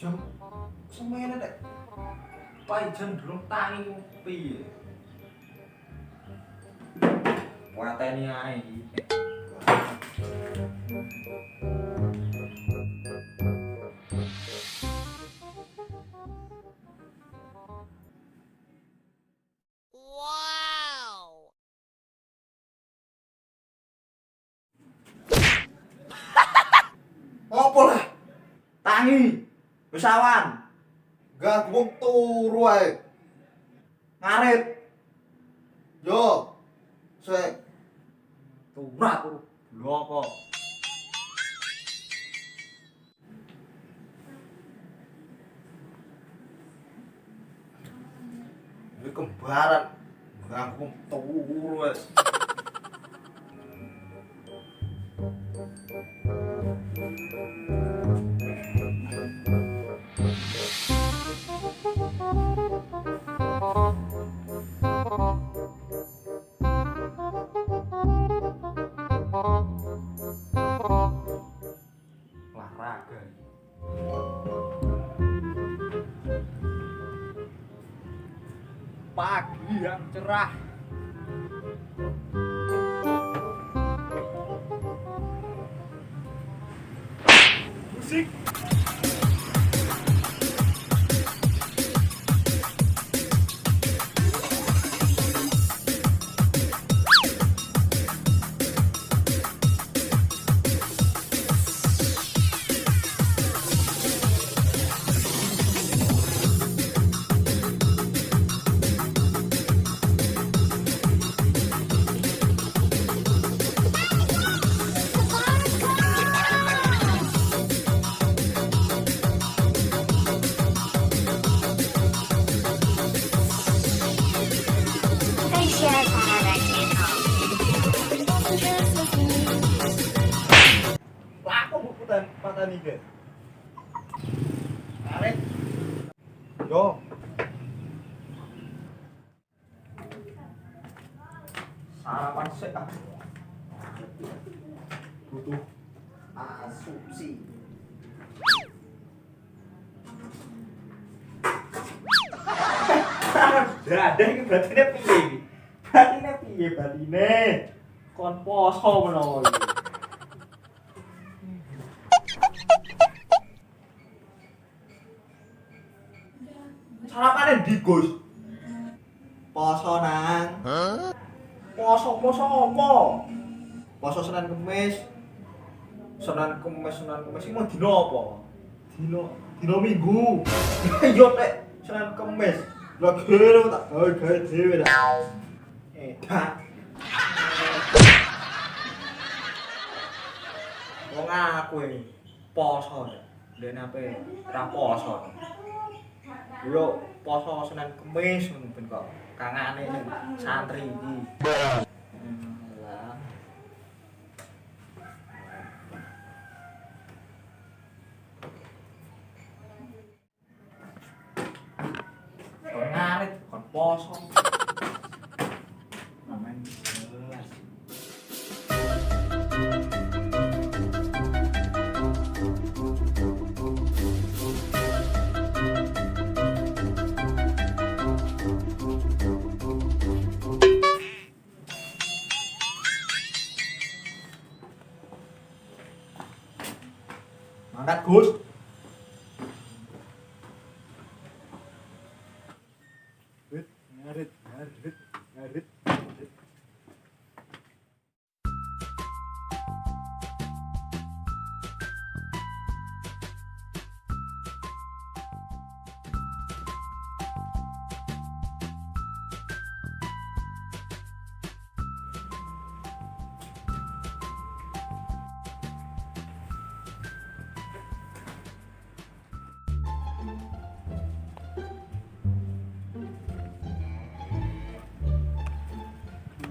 jam semene nek paejan durung tangi piye. Wateni ae iki. Wow. Opo lah? Tangi. Wis awan. Gak wong turu ae. Ngarit. Yo. Sek. Turah turu. Lho apa? Iki kembaran. Gak wong turu ae. Olahraga. Pagi yang cerah. Musik. Spesial Sahara Channel. Lah kok putan patani ge. Ngarit. Yo. Sarapan sik ah. Butuh asumsi. Dadah iki batine piye iki? Batine piye batine? Kon poso menawa iki. Sarapane ndi, Gus? Poso nang. Poso apa? Poso Senin Kamis. Senin Kamis iki mau dina apa? Dina Minggu. Yo nek Senin Kamis. Lah kene tak gawe dhewe ta. Edan. Wong aku iki poso. Dene ape ra poso. Yo poso Senin Kamis ngono ben kok kangane ning santri iki. Lah. Kon ngarit kon poso. Amen. Jelas. Mangkat Gus. Ngarit.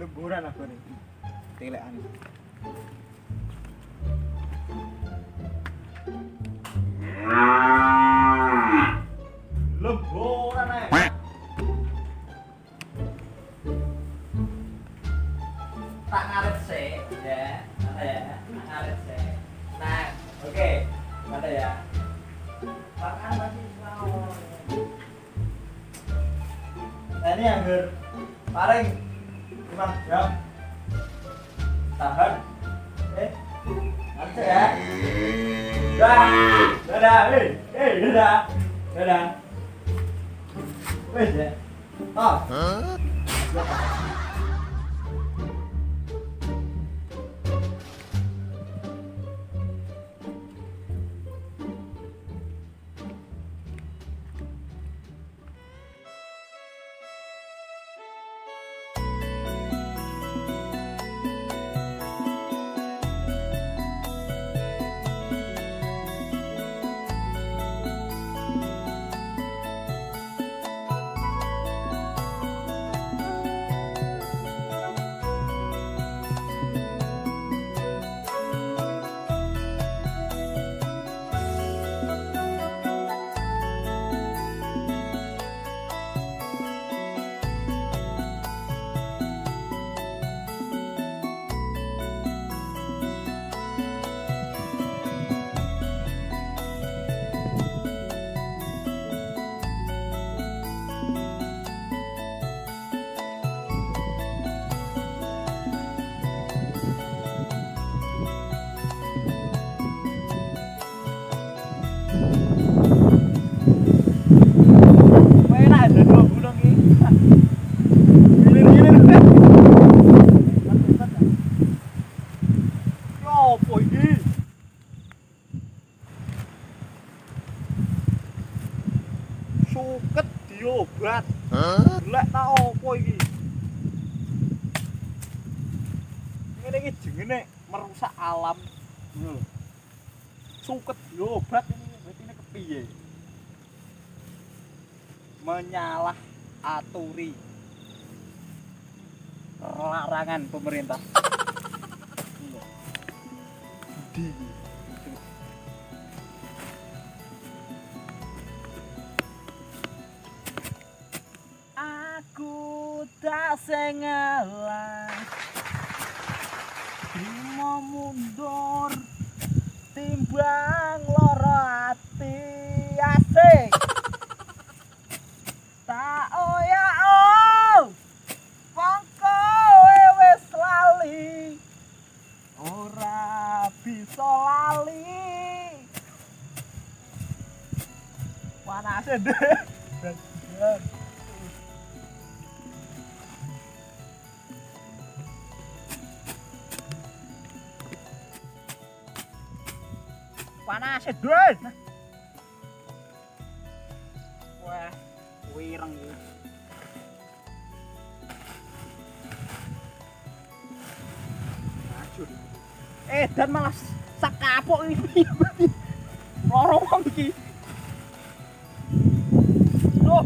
Lemburan aku nih. Telekan. Lemburan ae. Tak ngaret sih, ya. Ada ya. Tak ngaret sih. Nah, oke. Ada ya. Makan Ini yang paling 5 jam. Tahan. Lanjut ya. Dadah, dadah. Wes ya. Oh. Suket diobat. Lek tak opo iki? Ngene iki jenenge merusak alam. Suket diobat ini berarti ini kepiye? Menyalah aturi larangan pemerintah. Di aku tak sengalah mau mundur timbang loro ati asik tak oya pangko wis lali ora bisa lali panase deh. Panas deh. Wah, wireng iki. Ajur. Dan malah sak kapok iki. Loro wong iki. Loh.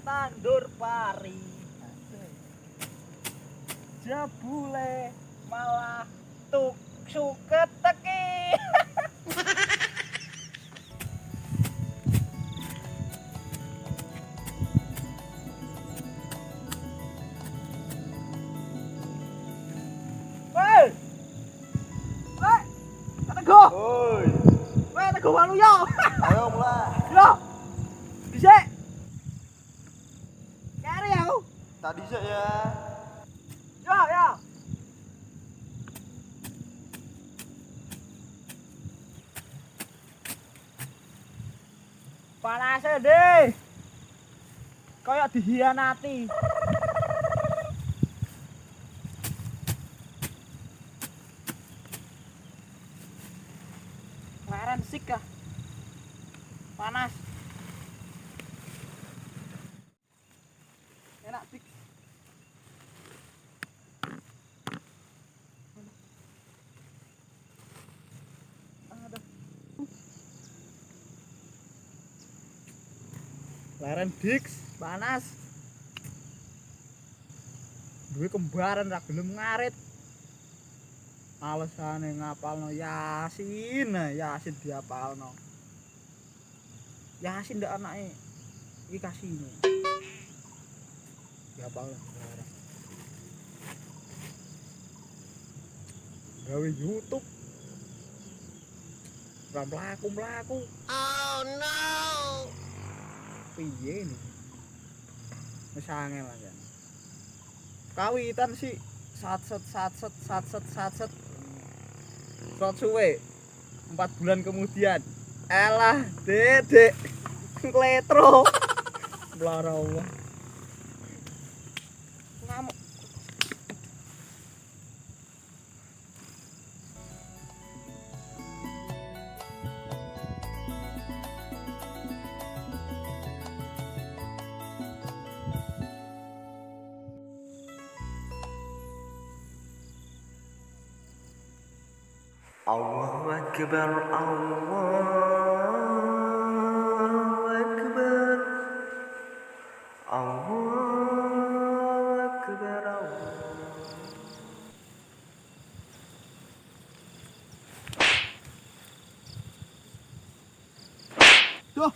Tandur pari jebule malah tuk suket teki. Woi Teguh. Woi Teguh walu yo. Ayo mulai. Yo. Dhisik. Tadi sih ya. Ya. Panas deh. Kayak dihianati. Leren sik kah? Panas. Enak sik. Leren Dix, panas. Duwe kembaran ra gelem ngarit. Alasane ngapalno Yasin, Yasin diapalno. Yasin ndak anake iki kasine. Diapalno. gawe YouTube. Ora mlaku. Oh no. Piye ini? Wis angel aja. Kawitan sih satset. Sok suwe 4 bulan kemudian. Elah, Dedek. Kletro. Blara Allah. Ngamuk. Allahu Akbar, Allahu Akbar, Allahu Akbar, Duh.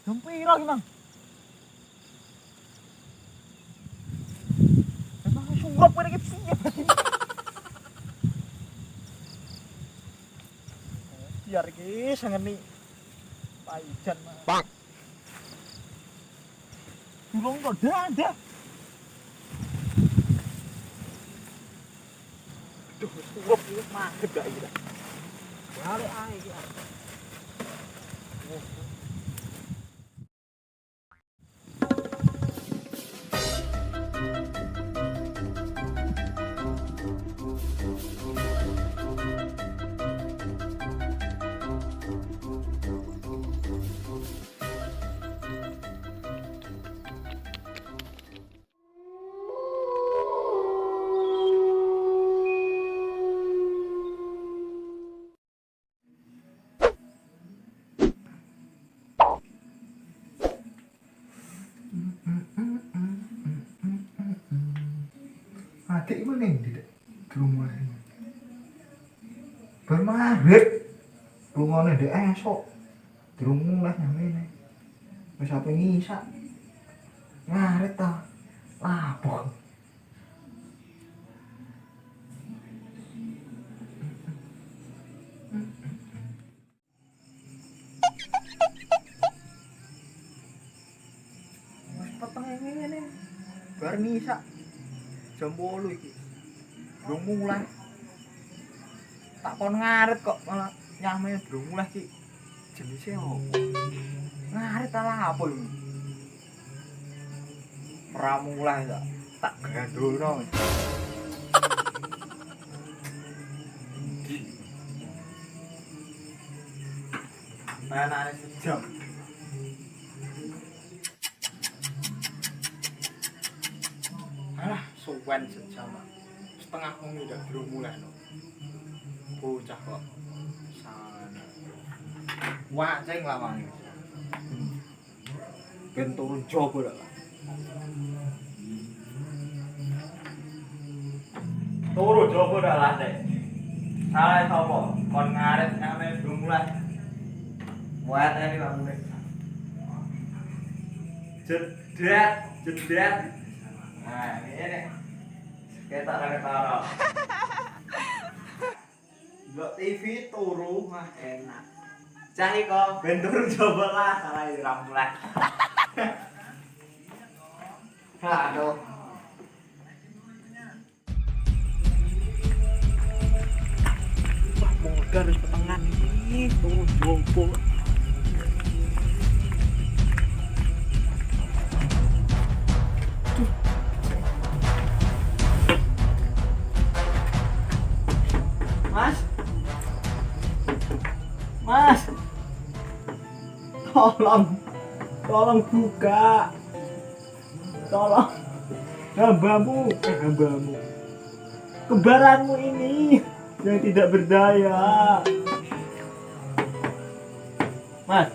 Jam piro iki, Mang? Emang surup kene iki piye berarti? Biar iki sengeni paijan, Mang. Durung kok dadah. Duh, surup iki maghet gak iki. Balik ae iki. Adik iku ning di rumah. Bermagrib. Rungone ndek esuk. Durung mulai nyamene. Wis ape ngisak. Ngaret ta. Lapo. Wis peteng ngene. Bar ngisak. Jam 8 iki. Belum mulai. Tak kon ngaret kok malah nyame belum mulai iki. Jenise opo? Ngaret ala apa iki? Ora mulai tak gandulno. Manane sejam. Alah, suwen sejam. Setengah menit udah belum mulai no. Bocah kok. Sana. Waceng lah mangi. Ben turun jogo lah. Turun jogo dah lah deh. Salah sapa? Kon ngaret nyame belum mulai. Buat ini bangun deh. Jedet. Nah, ini nih. Kita taruh. Delok TV turu mah enak. Cah kok ben turu coba lah salah rambulan. Aduh. Wah, modar petengan ini turu jompo. Mas, tolong buka, tolong hambamu, kembaranmu ini yang tidak berdaya, Mas.